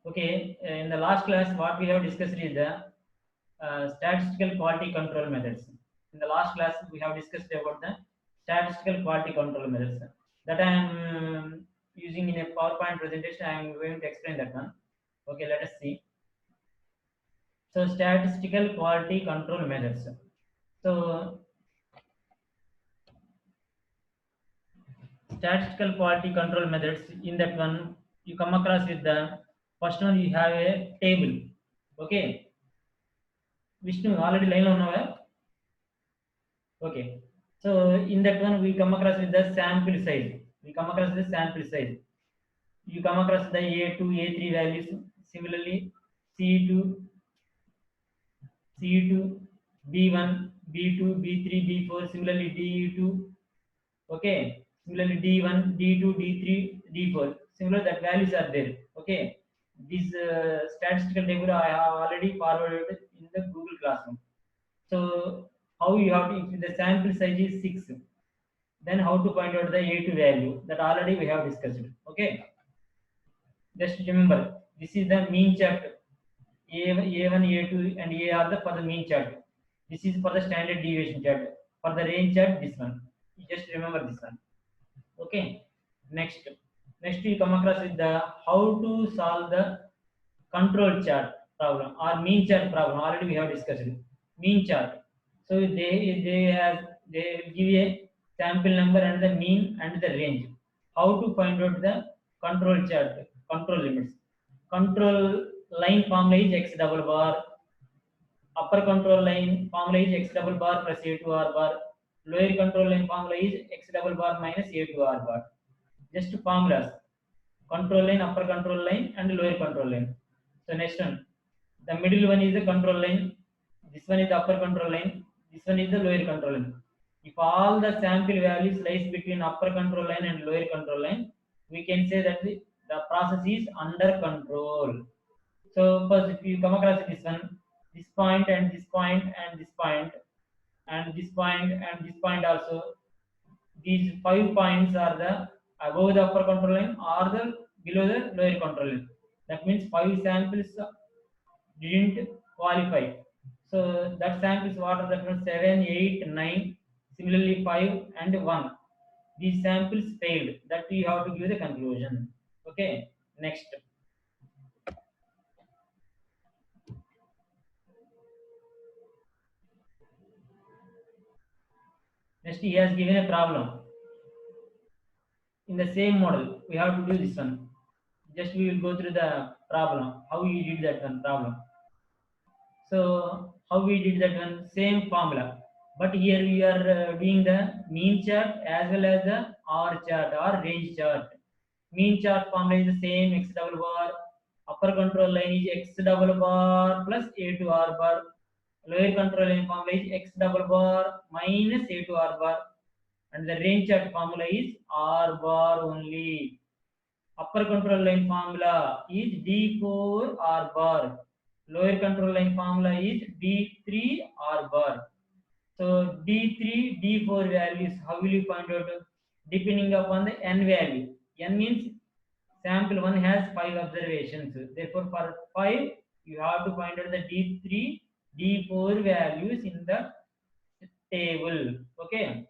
Okay, in the last class, what we have discussed is the statistical quality control methods. In the last class, we have discussed about the statistical quality control methods. That I am using in a PowerPoint presentation. I am going to explain that one. Okay, let us see. So, statistical quality control methods. So, statistical quality control methods, in that one you come across with the first one. You have a table. Okay, Vishnu, already line on now. Okay, so in that one we come across with the sample size. We come across the sample size. You come across the A2, A3 values. Similarly, C2, C2, B1, B2, B3, B4. Similarly, D2. Okay, similarly D1, D2, D3, D4. Similar that values are there. Okay, this statistical table I have already forwarded in the Google Classroom. So how you have to, if the sample size is 6, then how to find out the A2 value, that already we have discussed. Okay, just remember this is the mean chart. A1, A2 and A are the for the mean chart. This is for the standard deviation chart. For the range chart, this one. You just remember this one. Okay, next you come across with the how to solve the control chart problem or mean chart problem. Already we have discussed it. Mean chart. So they will give a sample number and the mean and the range. How to find out the control chart, control limits. Control line formula is x double bar. Upper control line formula is x double bar plus a2 r bar. Lower control line formula is x double bar minus a2 r bar. Just formulas: control line, upper control line and lower control line. So next one, the middle one is the control line, this one is the upper control line, this one is the lower control line. If all the sample values lies between upper control line and lower control line, we can say that the process is under control. So first, if you come across this one, this point and this point and this point and this point and this point also, these 5 points are the above the upper control line or the below the lower control line. That means 5 samples didn't qualify. So that samples what are, that means 7, 8, 9. Similarly 5 and 1. These samples failed. That we have to give the conclusion. Okay. Next. Next, he has given a problem. In the same model, we have to do this one. Just we will go through the problem. How you did that one problem. So how we did that one? Same formula. But here we are doing the mean chart as well as the R chart or range chart. Mean chart formula is the same, x double bar. Upper control line is x double bar plus a2 r bar. Lower control line formula is x double bar minus a2 r bar. And the range chart formula is r bar only. Upper control line formula is d4 r bar. Lower control line formula is d3 r bar. So d3, d4 values, how will you find out? Depending upon the n value. N means sample 1 has 5 observations. Therefore, for 5, you have to find out the d3, d4 values in the table. Okay.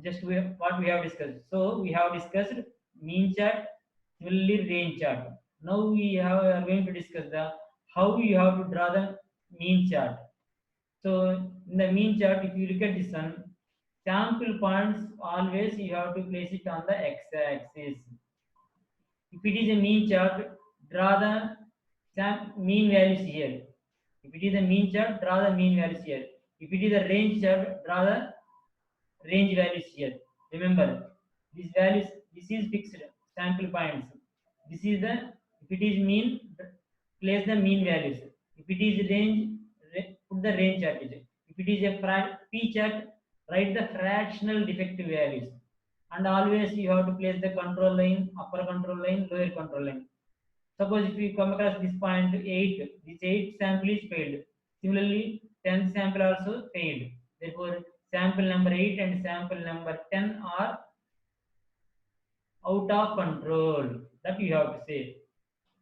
Just what we have discussed. So we have discussed mean chart, similarly range chart. Now we are going to discuss the how you have to draw the mean chart. So in the mean chart, if you look at this one, sample points always you have to place it on the x-axis. If it is a mean chart, draw the mean values here. If it is a mean chart, draw the mean values here. If it is a range chart, draw the range values here. Remember, these values, this is fixed sample points. This is the, if it is mean, place the mean values. If it is range, put the range chart. If it is a p chart, write the fractional defective values. And always you have to place the control line, upper control line, lower control line. Suppose if you come across this point 8, this 8 sample is failed. Similarly, 10th sample also failed. Therefore, sample number 8 and sample number 10 are out of control, that you have to say.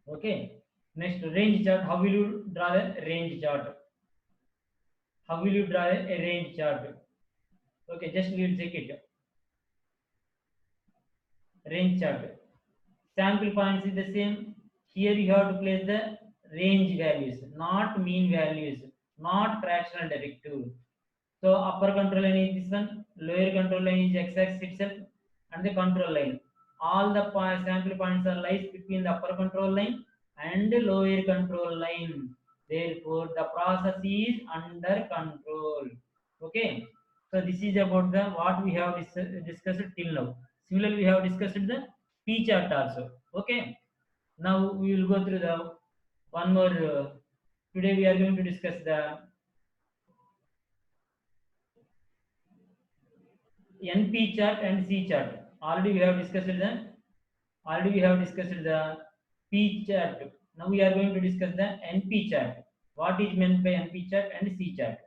Okay, next, range chart. How will you draw a range chart? How will you draw a range chart? Okay, just we will check it. Range chart. Sample points is the same. Here you have to place the range values, not mean values, not fractional derivative. So upper control line is this one, lower control line is x-axis itself, and the control line. All the sample points are lies between the upper control line and the lower control line. Therefore, the process is under control. Okay. So this is about the what we have discussed till now. Similarly, we have discussed the P chart also. Okay. Now we will go through the one more. Today we are going to discuss the NP chart and C chart. Already we have discussed the P chart. Now we are going to discuss the NP chart. What is meant by NP chart and C chart?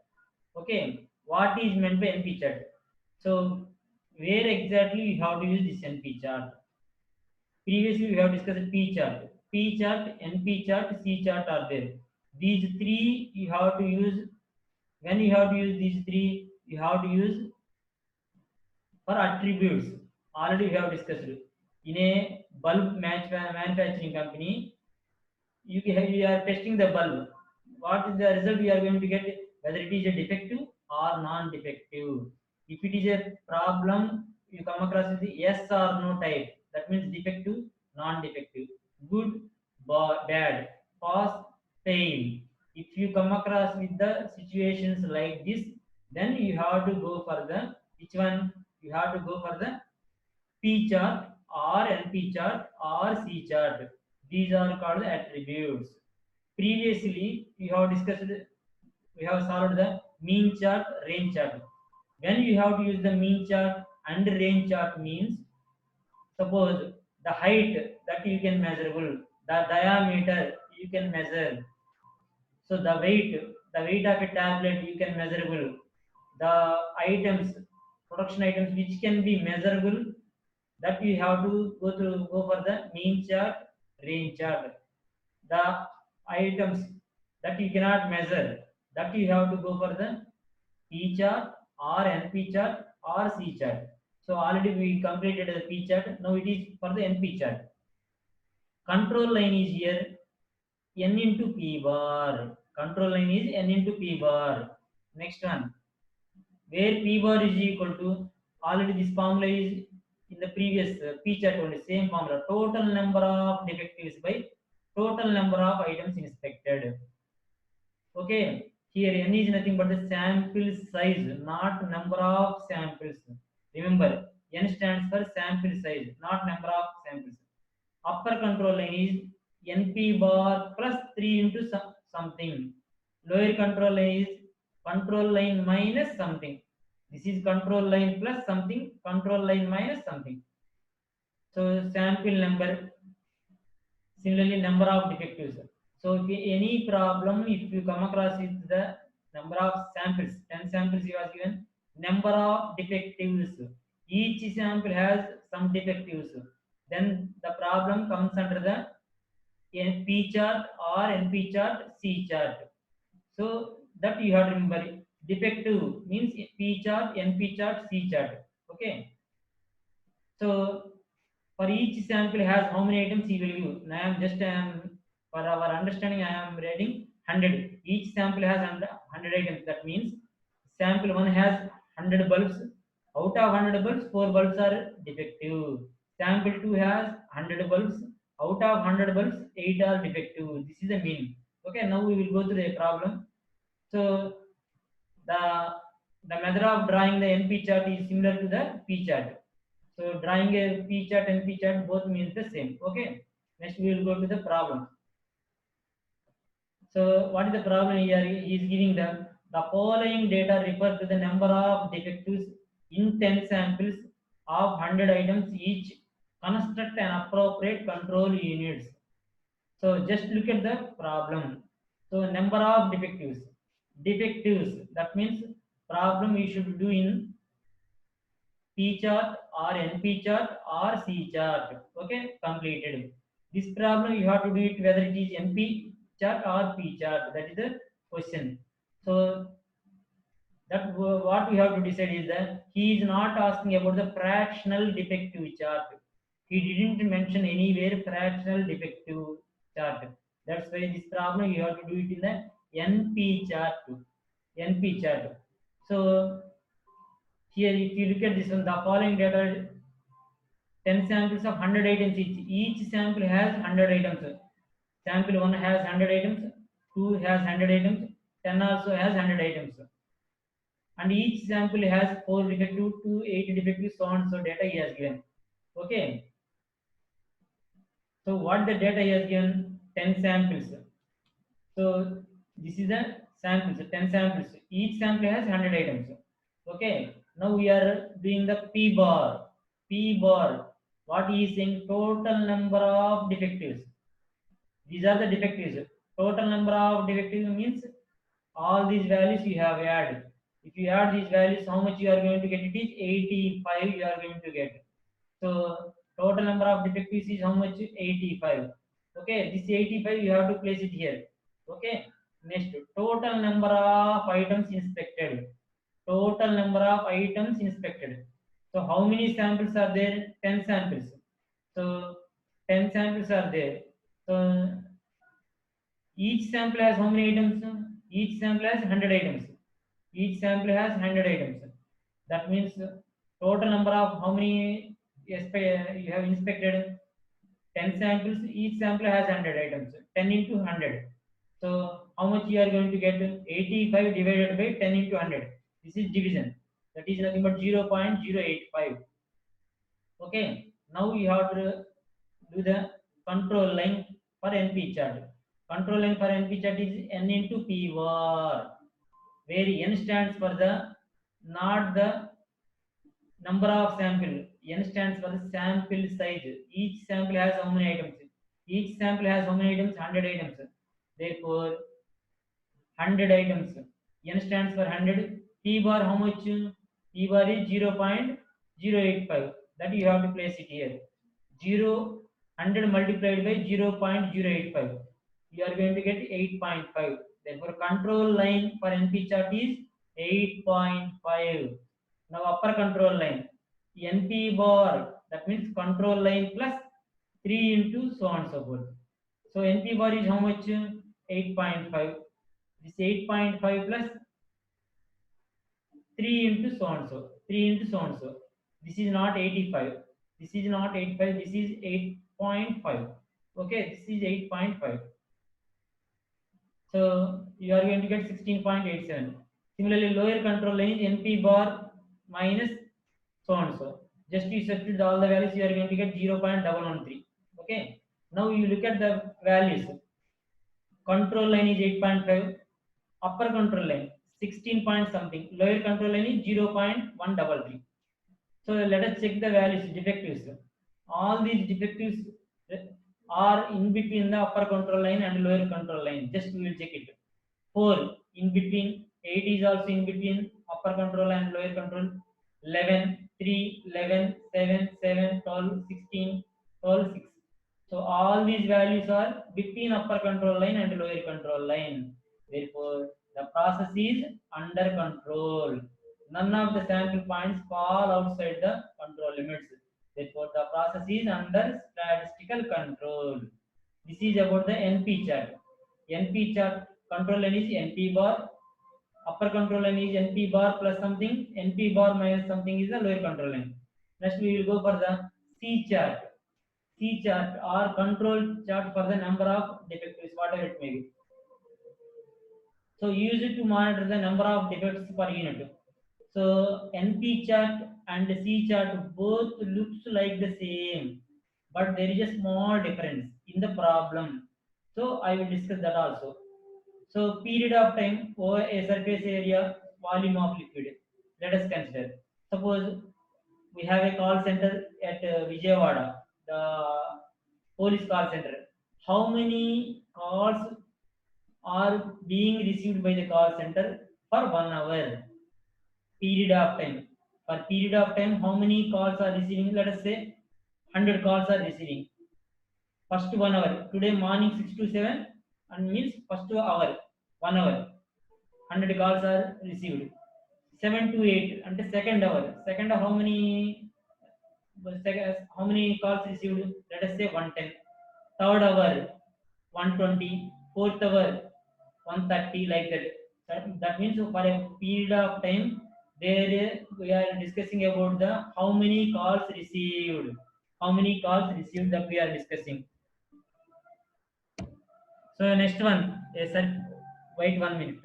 Okay. What is meant by NP chart? So where exactly you have to use this NP chart? Previously we have discussed P chart. P chart, NP chart, C chart are there. These three you have to use. When you have to use these three, you have to use for attributes. Already we have discussed. In a bulb manufacturing company, you are testing the bulb. What is the result you are going to get? Whether it is a defective or non-defective. If it is a problem, you come across with the yes or no type. That means defective, non-defective, good, bad, pass, fail. If you come across with the situations like this, then you have to go for the which one? You have to go for the P chart or NP chart or C chart. These are called the attributes. Previously, we have solved the mean chart, range chart. When you have to use the mean chart and range chart means, suppose the height that you can measurable, the diameter you can measure. So the weight of a tablet you can measurable. The items, production items which can be measurable, that you have to go for the mean chart, range chart. The items that you cannot measure, that you have to go for the P chart or NP chart or C chart. So already we completed the P chart. Now it is for the NP chart. Control line is here n into P bar. Control line is n into P bar. Next one, where P bar is equal to, already this formula is in the previous P chart only, same formula, total number of defectives by total number of items inspected. Okay, here n is nothing but the sample size, not number of samples. Remember, n stands for sample size, not number of samples. Upper control line is NP bar plus 3 into something. Lower control line is control line minus something. This is control line plus something, control line minus something. So sample number, similarly number of defectives. So if any problem, if you come across with the number of samples, 10 samples you are given, number of defectives. Each sample has some defectives. Then the problem comes under the P chart or NP chart, C chart. So that you have to remember. Defective means P chart, NP chart, C chart. Okay. So for each sample has how many items he will use. I am for our understanding I am reading 100. Each sample has 100 items. That means sample 1 has 100 bulbs. Out of 100 bulbs, 4 bulbs are defective. Sample 2 has 100 bulbs. Out of 100 bulbs, 8 are defective. This is the meaning. Okay, now we will go through the problem. So the method of drawing the NP chart is similar to the P chart. So drawing a P chart and P chart both means the same. Okay. Next we will go to the problem. So what is the problem here? He is giving the following data refer to the number of defectives in 10 samples of 100 items each. Construct an appropriate control units. So just look at the problem. So number of defectives. Defectives, that means problem you should do in P chart or NP chart or C chart. Okay, completed. This problem you have to do it whether it is NP chart or P chart. That is the question. So that what we have to decide is that he is not asking about the fractional defective chart. He didn't mention anywhere fractional defective chart. That's why this problem you have to do it in the NP chart. NP chart. So here, if you look at this one, the following data 10 samples of 100 items each. Each sample has 100 items. Sample 1 has 100 items, 2 has 100 items, 10 also has 100 items. And each sample has 4 defective, 2, 8 defective, so on, so data he has given. Okay. So what the data he has given? 10 samples. So this is the samples, 10 samples. Each sample has 100 items. Okay. Now we are doing the P bar. P bar. What he is saying? Total number of defectives. These are the defectives. Total number of defectives means all these values you have added. If you add these values, how much you are going to get? It is 85 you are going to get. So total number of defectives is how much? 85. Okay, this 85 you have to place it here. Okay, next total number of items inspected. Total number of items inspected. So how many samples are there? 10 samples. So 10 samples are there. So each sample has how many items? Each sample has 100 items. Each sample has 100 items. That means total number of how many you have inspected? 10 samples. Each sample has 100 items. 10 into 100. So how much you are going to get? 85 divided by 10 into 100. This is division. That is nothing but 0.085. Okay. Now you have to do the control line for NP chart. Control line for NP chart is N into P var, where N stands for the not the number of sample. N stands for the sample size. Each sample has how many items? Each sample has how many items? 100 items. Therefore, 100 items. N stands for 100. P bar how much? P bar is 0.085. That you have to place it here. 100 multiplied by 0.085. You are going to get 8.5. Therefore, control line for NP chart is 8.5. Now, upper control line. NP bar, that means control line plus 3 into so on and so forth. So, NP bar is how much? 8.5. This 8.5 plus 3 into so and so. 3 into so and so. This is not 85. This is not 85. This is 8.5. Okay, this is 8.5. So you are going to get 16.87. Similarly, lower control line is NP bar minus so and so. Just you substitute all the values, you are going to get 0.113. Okay. Now you look at the values. Control line is 8.5. Upper control line 16 point something. Lower control line is 0.133. So let us check the values, defectives. All these defectives are in between the upper control line and lower control line. Just we will check it. 4 in between, 8 is also in between upper control and lower control. 11, 3, 11, 7, 7, 12, 16, 12, 6. So all these values are between upper control line and lower control line. Therefore, the process is under control. None of the sample points fall outside the control limits. Therefore, the process is under statistical control. This is about the NP chart. NP chart control line is NP bar. Upper control line is NP bar plus something. NP bar minus something is the lower control line. Next, we will go for the C chart. C chart or control chart for the number of defectives, whatever it may be. So use it to monitor the number of defects per unit. So NP chart and C chart both looks like the same, but there is a small difference in the problem. So I will discuss that also. So period of time over a surface area, volume of liquid. Let us consider. Suppose we have a call center at Vijayawada, the police call center. How many calls are being received by the call center for 1 hour? Period of time per period of time how many calls are receiving. Let us say 100 calls are receiving. First 1 hour, today morning 6 to 7, and means first hour 1 hour 100 calls are received. 7 to 8 and the second hour, how many how many calls received? Let us say 110. Third hour 120. Fourth hour 130, like that. That means for a period of time there we are discussing about the how many calls received, that we are discussing. So next one, yes sir, wait 1 minute.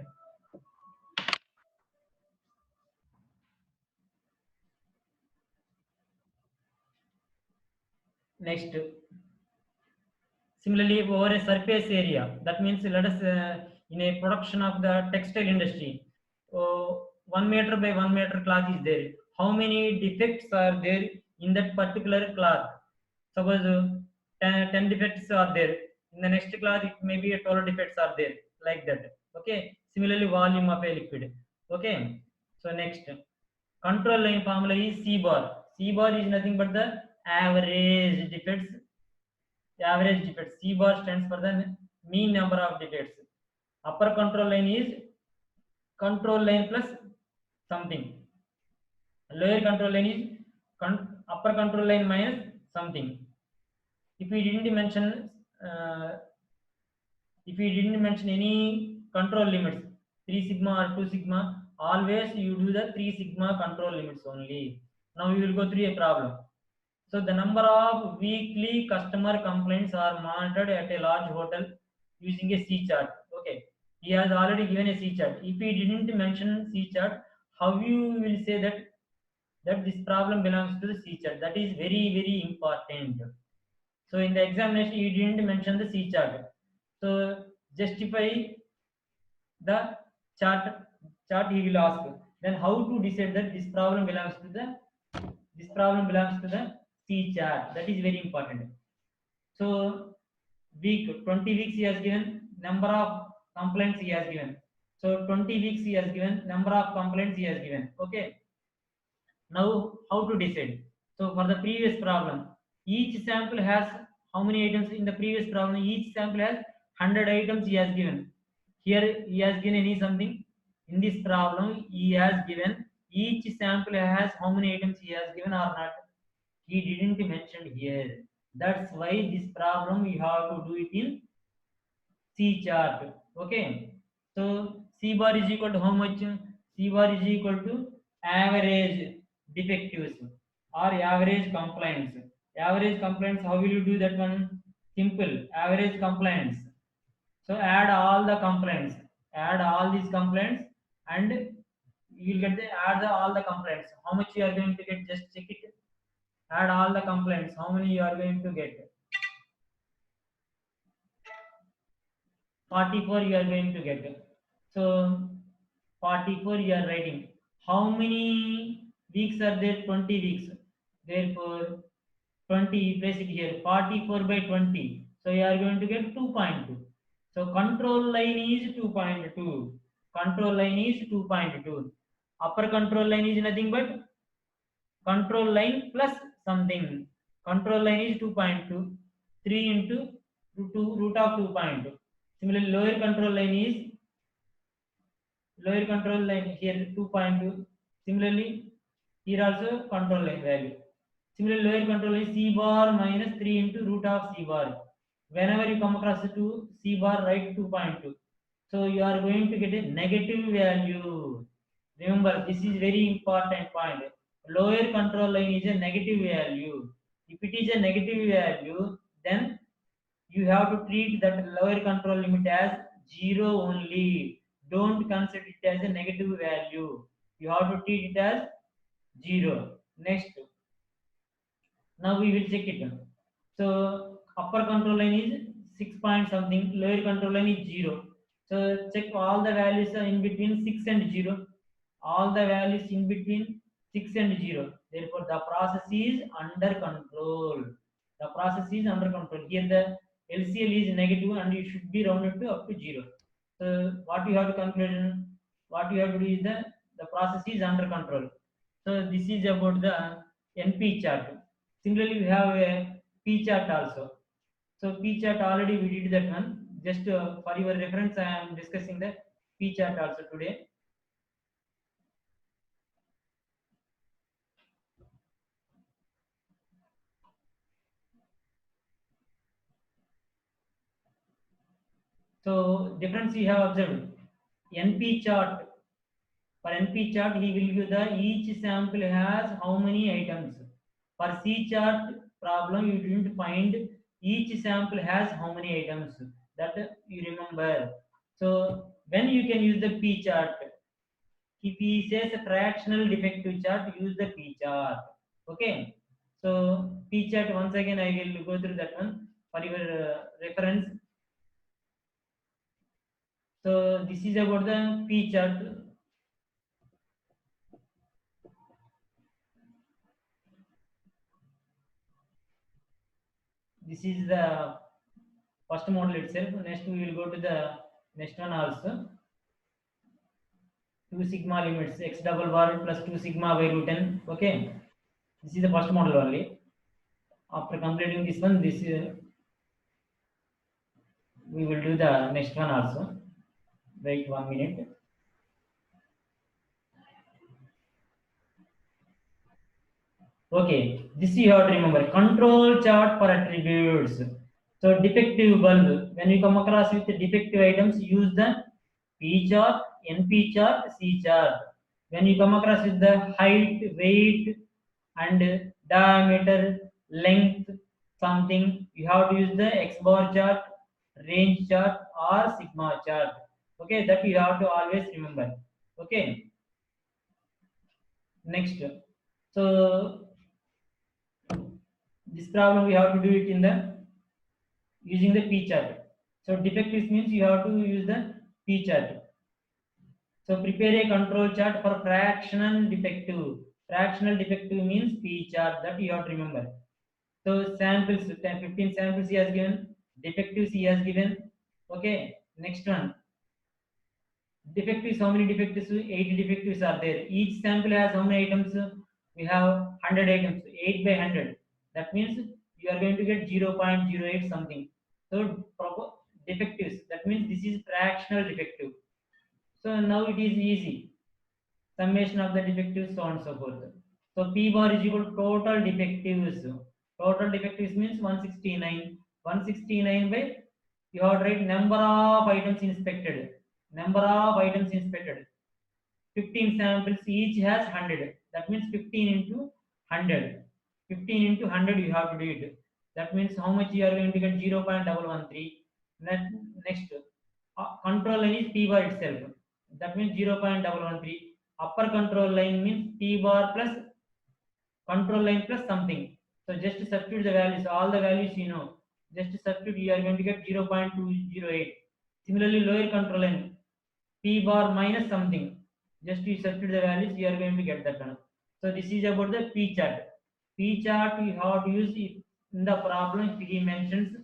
Next, similarly over a surface area, that means let us in a production of the textile industry, 1 meter by 1 meter cloth is there. How many defects are there in that particular cloth? Suppose 10 defects are there. In the next cloth it may be 12 defects are there, like that. Okay, similarly volume of a liquid. Okay, so next, control line formula is C bar. C bar is nothing but the average defects. Average defects. C bar stands for the mean number of defects. Upper control line is control line plus something. Lower control line is upper control line minus something. If we didn't mention, any control limits, 3 sigma or 2 sigma, always you do the 3 sigma control limits only. Now we will go through a problem. So the number of weekly customer complaints are monitored at a large hotel using a C chart. Okay, he has already given a C chart. If he didn't mention C chart, how you will say that this problem belongs to the C chart? That is very, very important. So in the examination, he didn't mention the C chart. So justify the chart he will ask. Then how to decide that this problem belongs to the C chart? That is very important. So week 20 weeks he has given, number of complaints he has given. So 20 weeks he has given, number of complaints he has given. Okay. Now how to decide? So for the previous problem, each sample has how many items? In the previous problem, each sample has 100 items he has given. Here he has given any something. In this problem, he has given each sample has how many items he has given or not. He didn't mention here. That's why this problem you have to do it in C chart. Okay. So C bar is equal to how much? C bar is equal to average defectives or average complaints. Average complaints, how will you do that one? Simple. Average complaints. So add all the complaints. Add all these complaints and you will get the all the complaints. How much you are going to get? Just check it. Add all the complaints. How many you are going to get? 44 you are going to get. So 44 you are writing. How many weeks are there? 20 weeks. Therefore 20, place it here. 44 by 20. So you are going to get 2.2. So control line is 2.2. Control line is 2.2. Upper control line is nothing but control line plus something. Control line is 2.2. 3 into root of 2.2. Similarly, lower control line here 2.2. Similarly, here also control line value. Similarly, lower control line C bar minus 3 into root of C bar. Whenever you come across to C bar, write 2.2. So you are going to get a negative value. Remember, this is very important point. Lower control line is a negative value. If it is a negative value, then you have to treat that lower control limit as 0 only. Don't consider it as a negative value. You have to treat it as 0. Next, now we will check it. So upper control line is 6 point something, lower control line is 0. So check all the values are in between 6 and 0. All the values in between 6 and 0. Therefore, the process is under control. The process is under control. Here the LCL is negative and you should be rounded to up to 0. So what you have to conclusion, what you have to do is the process is under control. So this is about the NP chart. Similarly, we have a P chart also. So P chart already we did that one. Just for your reference, I am discussing the P chart also today. So difference we have observed. NP chart. For NP chart, he will give the each sample has how many items. For C chart problem, you didn't find each sample has how many items. That you remember. So when you can use the P chart, if he says a fractional defective chart, use the P chart. Okay. So P chart once again I will go through that one for your reference. So this is about the P chart. This is the first model itself. Next we will go to the next one also. 2 sigma limits x double bar plus 2 sigma by root n. Okay. This is the first model only. After completing this one, this we will do the next one also. Wait 1 minute. Okay, this you have to remember. Control chart for attributes. So defective bulb. When you come across with the defective items, use the P chart, NP chart, C chart. When you come across with the height, weight, and diameter, length, something, you have to use the X bar chart, range chart, or sigma chart. Okay, that you have to always remember. Okay, next. So this problem we have to do it in the using the P chart. So defectives means you have to use the P chart. So prepare a control chart for fractional defective. Fractional defective means P chart, that you have to remember. So samples, 15 samples he has given, defectives he has given. Okay, next one. Defectives, how many defectives? 80 defectives are there. Each sample has how many items? We have 100 items, 8 by 100. That means you are going to get 0.08 something. So defectives, that means this is fractional defective. So now it is easy. Summation of the defectives, so on and so forth. So P bar is equal to total defectives. Total defectives means 169. 169 by, you have to write number of items inspected. Number of items inspected. 15 samples, each has 100. That means 15 into 100. 15 into 100 you have to do it. That means how much you are going to get? 0.113. Next, control line is P bar itself. That means 0.113. Upper control line means P bar plus control line plus something. So just substitute the values, all the values you know. Just substitute, you are going to get 0.208. Similarly, lower control line, P bar minus something. Just you substitute the values, you are going to get that one. So this is about the P chart. P chart you have to use it in the problem. He mentions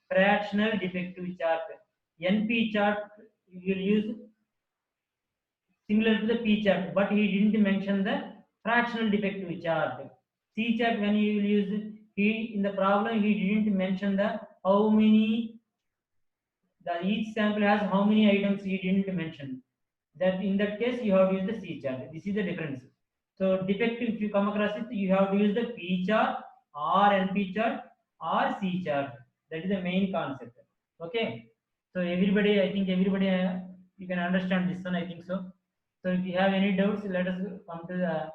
fractional defective chart. NP chart you will use similar to the P chart, but he didn't mention the fractional defective chart. C chart, when you will use, he in the problem he didn't mention the how many, the each sample has how many items, he didn't mention. That in that case you have to use the C chart. This is the difference. So defective, if you come across it, you have to use the P chart or NP chart or C chart. That is the main concept. Okay. So everybody, I think everybody you can understand this one. I think so. So if you have any doubts, let us come to the